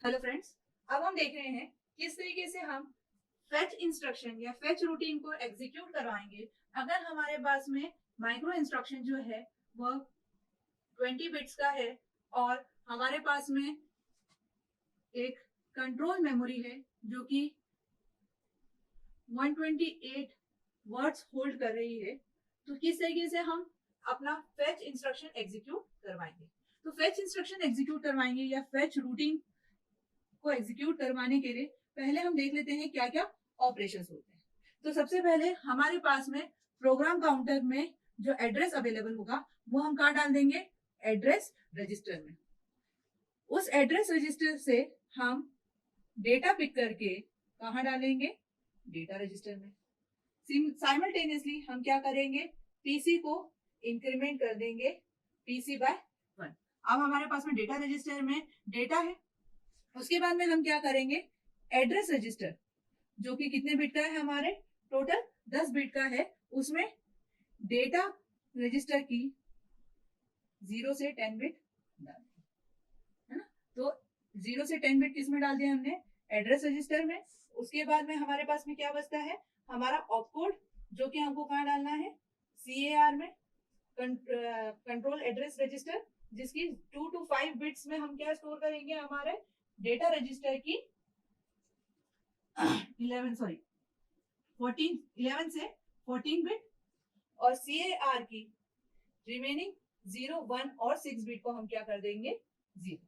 Hello friends, अब हम देख रहे हैं किस तरीके से हम फेच इंस्ट्रक्शन या फेच रूटीन को एग्जीक्यूट करवाएंगे अगर हमारे पास में माइक्रो इंस्ट्रक्शन जो है वो 20 बिट्स का है और हमारे पास में एक कंट्रोल मेमोरी है जो कि 128 वर्ड्स होल्ड कर रही है। तो किस तरीके से हम अपना फेच इंस्ट्रक्शन एग्जीक्यूट करवाएंगे। तो फेच इंस्ट्रक्शन एग्जीक्यूट करवाएंगे या फेच रूटीन को एग्जीक्यूट करवाने के लिए पहले हम देख लेते हैं क्या क्या ऑपरेशंस होते हैं। तो सबसे पहले हमारे पास में प्रोग्राम काउंटर में जो एड्रेस अवेलेबल होगा वो हम कहाँ डाल देंगे, एड्रेस रजिस्टर में। उस एड्रेस रजिस्टर से हम डेटा पिक करके कहाँ डालेंगे, डेटा रजिस्टर में। साइमल्टेनियसली हम क्या करेंगे, पीसी को इंक्रीमेंट कर देंगे पीसी बाय 1। अब हमारे पास में डेटा रजिस्टर में डेटा है। उसके बाद में हम क्या करेंगे, एड्रेस रजिस्टर जो कि कितने बिट का है, हमारे टोटल 10 बिट का है, उसमें डेटा रजिस्टर की 0 से 10 बिट डाल दी, है ना। तो 0 से 10 बिट किस में डाल दिया हमने, एड्रेस रजिस्टर में। उसके बाद में हमारे पास में क्या बचता है, हमारा ऑपकोड जो कि हमको कहाँ डालना है, CAR में, कंट्रोल एड्रेस रजिस्टर, जिसकी 2 to 5 बिट्स में हम क्या स्टोर करेंगे, हमारे डेटा रजिस्टर की 11 से 14 बिट, और CAR की रिमेनिंग 0, 1 और 6 बिट को हम क्या कर देंगे, 0।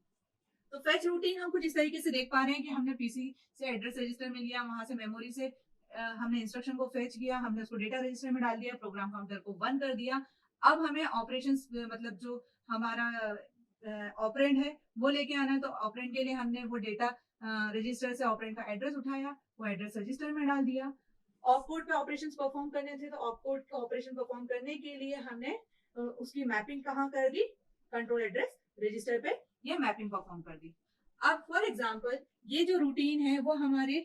तो फेच रूटीन हम कुछ इस तरीके से देख पा रहे हैं कि हमने पीसी से एड्रेस रजिस्टर में लिया, वहां से मेमोरी से हमने इंस्ट्रक्शन को फेच किया, हमने उसको डेटा रजिस्टर में डाल दिया, प्रोग्राम काउंटर को 1 कर दिया। अब हमें ऑपरेशंस मतलब जो हमारा ऑपरेंड है वो लेके आना है। तो ऑपरेंड के लिए हमने वो डेटा रजिस्टर से ऑपरेंड का एड्रेस उठाया, वो एड्रेस रजिस्टर में डाल दिया। ऑपकोड पे ऑपरेशंस परफॉर्म करने थे, तो ऑपकोड का ऑपरेशन परफॉर्म करने के लिए हमने उसकी मैपिंग कहाँ कर दी, कंट्रोल एड्रेस रजिस्टर पे ये मैपिंग परफॉर्म कर दी। अब फॉर एग्जांपल ये जो रूटीन है वो हमारे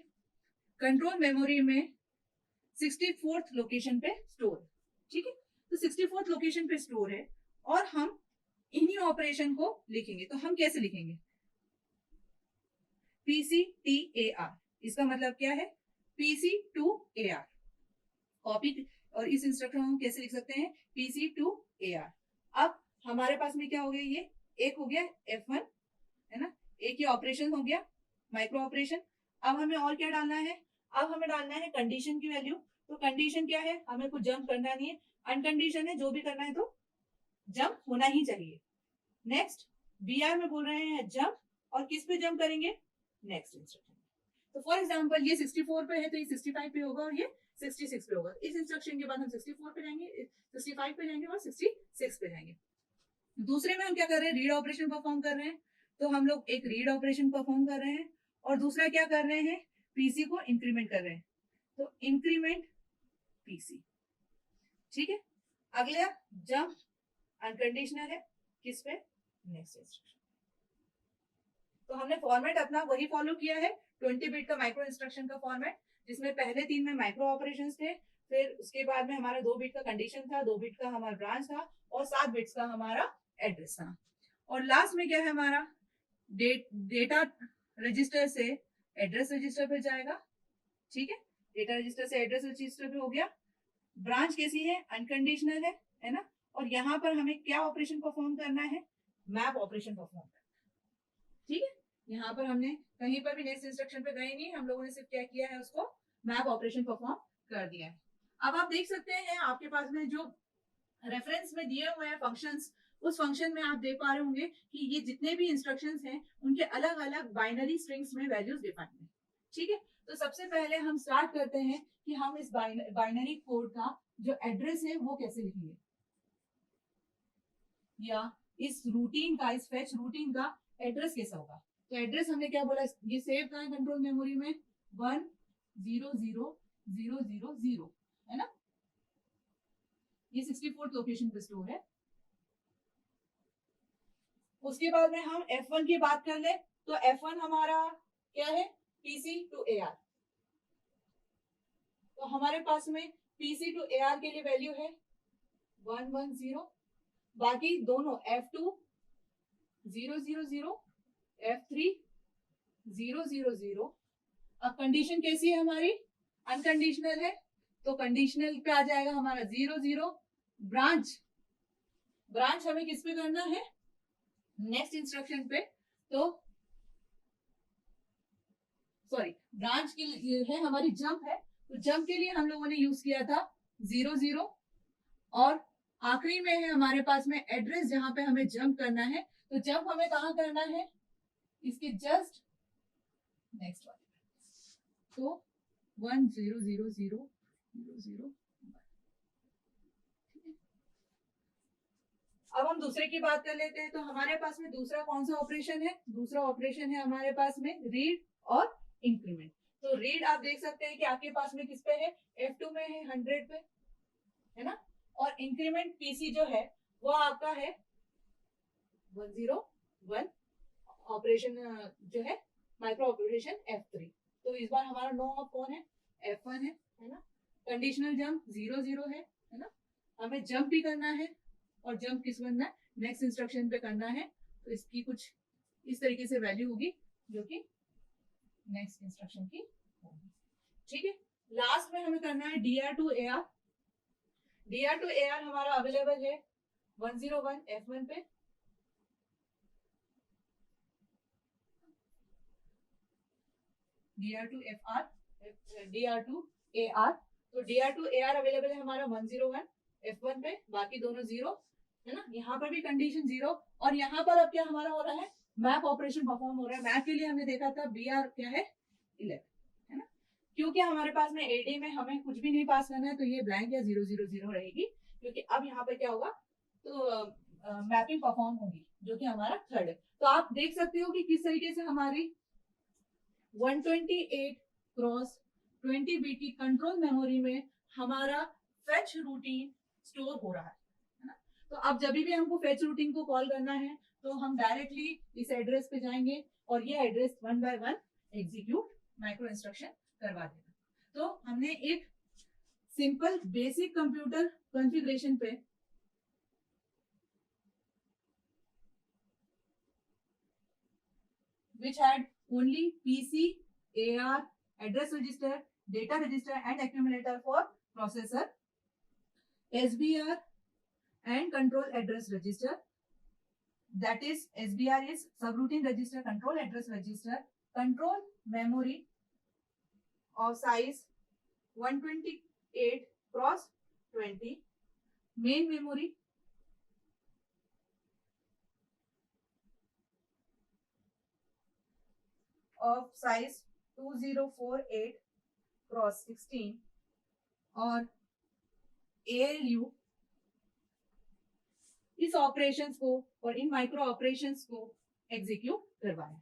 कंट्रोल मेमोरी में 64th लोकेशन पे स्टोर है, ठीक है। तो 64th लोकेशन पे स्टोर है और हम इन्हीं ऑपरेशन को लिखेंगे। तो हम कैसे लिखेंगे, PCTAR, इसका मतलब क्या है, PC to AR कॉपी। और इस इंस्ट्रक्शन को हम कैसे लिख सकते हैं, PC to AR। अब हमारे पास में क्या हो गया, ये एक हो गया F1, है ना, एक ही ऑपरेशन हो गया, माइक्रो ऑपरेशन। अब हमें और क्या डालना है, अब हमें डालना है कंडीशन की वैल्यू। तो कंडीशन क्या है, हमें कुछ जंप करना नहीं है, अनकंडीशन है, जो भी करना है तो जंप होना ही चाहिए। नेक्स्ट, BR में बोल रहे हैं जंप, और किस पे जंप करेंगे, नेक्स्ट इंस्ट्रक्शन। तो फॉर एग्जाम्पल ये 64 पे है तो ये 65 पे होगा और ये 66 पे होगा। इस इंस्ट्रक्शन के बाद हम 64 पे जाएंगे, 65 पे जाएंगे और 66 पे जाएंगे। दूसरे में हम क्या कर रहे हैं, रीड ऑपरेशन परफॉर्म कर रहे हैं। तो हम लोग एक रीड ऑपरेशन परफॉर्म कर रहे हैं और दूसरा क्या कर रहे हैं, पीसी को इंक्रीमेंट कर रहे हैं। तो इंक्रीमेंट पीसी, ठीक है। अगला जंप अनकंडीशनल है, किस पे, नेक्स्ट इंस्ट्रक्शन। तो हमने फॉर्मेट अपना वही फॉलो किया है, 20 बिट का माइक्रो इंस्ट्रक्शन का फॉर्मेट, जिसमें पहले 3 में माइक्रो ऑपरेशन थे, फिर उसके बाद में हमारा 2 बिट का कंडीशन था, 2 बिट का हमारा ब्रांच था और 7 बिट्स का हमारा एड्रेस था। और लास्ट में क्या है हमारा, डेटा रजिस्टर से एड्रेस रजिस्टर पे जाएगा, ठीक है। डेटा रजिस्टर से एड्रेस रजिस्टर पे हो गया। ब्रांच कैसी है, अनकंडीशनल है ना। और यहाँ पर हमें क्या ऑपरेशन परफॉर्म करना है, मैप ऑपरेशन परफॉर्म करना, ठीक है। यहाँ पर हमने कहीं पर भी नेक्स्ट इंस्ट्रक्शन पे गए नहीं, हम लोगों ने सिर्फ क्या किया है, उसको मैप ऑपरेशन परफॉर्म कर दिया है। अब आप देख सकते हैं आपके पास में जो रेफरेंस में दिए हुए हैं फंक्शंस, उस फंक्शन में आप देख पा रहे होंगे कि ये जितने भी इंस्ट्रक्शंस हैं उनके अलग अलग बाइनरी स्ट्रिंग्स में वैल्यूज डिफाइंड है, ठीक है। तो सबसे पहले हम स्टार्ट करते हैं कि हम इस बाइनरी कोड का जो एड्रेस है वो कैसे लिखेंगे, या इस रूटीन का, इस फेच रूटीन का एड्रेस कैसा होगा। तो एड्रेस हमने क्या बोला, ये सेव कहा है कंट्रोल मेमोरी में 10000, है ना। ये 64th लोकेशन पे स्टोर है। उसके बाद में हम F1 की बात कर ले, तो F1 हमारा क्या है, PC to AR। तो हमारे पास में PC to AR के लिए वैल्यू है 110। बाकी दोनों F2 000, F3 000। अब कंडीशन कैसी है हमारी, अनकंडीशनल है, तो कंडीशनल पे आ जाएगा हमारा 00। ब्रांच हमें किस पे करना है, नेक्स्ट इंस्ट्रक्शन पे, तो सॉरी ब्रांच के लिए है हमारी जंप है, तो जंप के लिए हम लोगों ने यूज किया था 00। और आखिरी में है हमारे पास में एड्रेस जहां पे हमें जंप करना है, तो जंप हमें कहाँ करना है, इसके जस्ट नेक्स्ट वाले, तो 100000। अब हम दूसरे की बात कर लेते हैं, तो हमारे पास में दूसरा कौन सा ऑपरेशन है, दूसरा ऑपरेशन है हमारे पास में रीड और इंक्रीमेंट। तो रीड आप देख सकते हैं कि आपके पास में किस पे है, F2 में है 100 पे, है ना, और इंक्रीमेंट पीसी जो है वो आपका है 101 ऑपरेशन जो है माइक्रो ऑपरेशन F3। तो इस बार हमारा नो ऑफ कौन है, F1 है ना। कंडीशनल जंप 00 है ना, हमें जंप भी करना है और जंप किस बनना है, नेक्स्ट इंस्ट्रक्शन पे करना है, तो इसकी कुछ इस तरीके से वैल्यू होगी जो कि नेक्स्ट इंस्ट्रक्शन की होगी। ठीक है, लास्ट में हमें करना है DR to AR। DR to AR हमारा अवेलेबल है 101 F1 पे, DR to FR, DR to AR, तो DR टू AR अवेलेबल है हमारा 101 F1 पे, बाकी दोनों 0 है ना। यहाँ पर भी कंडीशन 0, और यहाँ पर अब क्या हमारा हो रहा है, मैप ऑपरेशन परफॉर्म हो रहा है। मैप के लिए हमने देखा था BR क्या है 11, है ना। क्योंकि हमारे पास में AD में हमें कुछ भी नहीं पास करना है, तो ये ब्लैंक या 000 रहेगी, क्योंकि अब यहाँ पर क्या होगा, तो मैपिंग परफॉर्म होगी जो कि हमारा थर्ड है। तो आप देख सकते हो कि किस तरीके से हमारी 128 क्रॉस 20 बीट की कंट्रोल मेमोरी में हमारा फेच रूटीन स्टोर हो रहा है ना। तो अब जब भी हमको फेच रूटीन को कॉल करना है, तो हम डायरेक्टली इस एड्रेस पे जाएंगे और ये address 1 by 1 execute micro instruction करवा देगा। तो हमने एक सिंपल बेसिक कंप्यूटर कॉन्फ़िगरेशन पे which had only PC, AR, address register, data register and accumulator for processor, SBR and control address register, that is SBR is subroutine register control address register, control memory of size 128 cross 20, main memory of size 2048 cross 16 और ALU इस operations को और इन micro operations को execute करवाएं।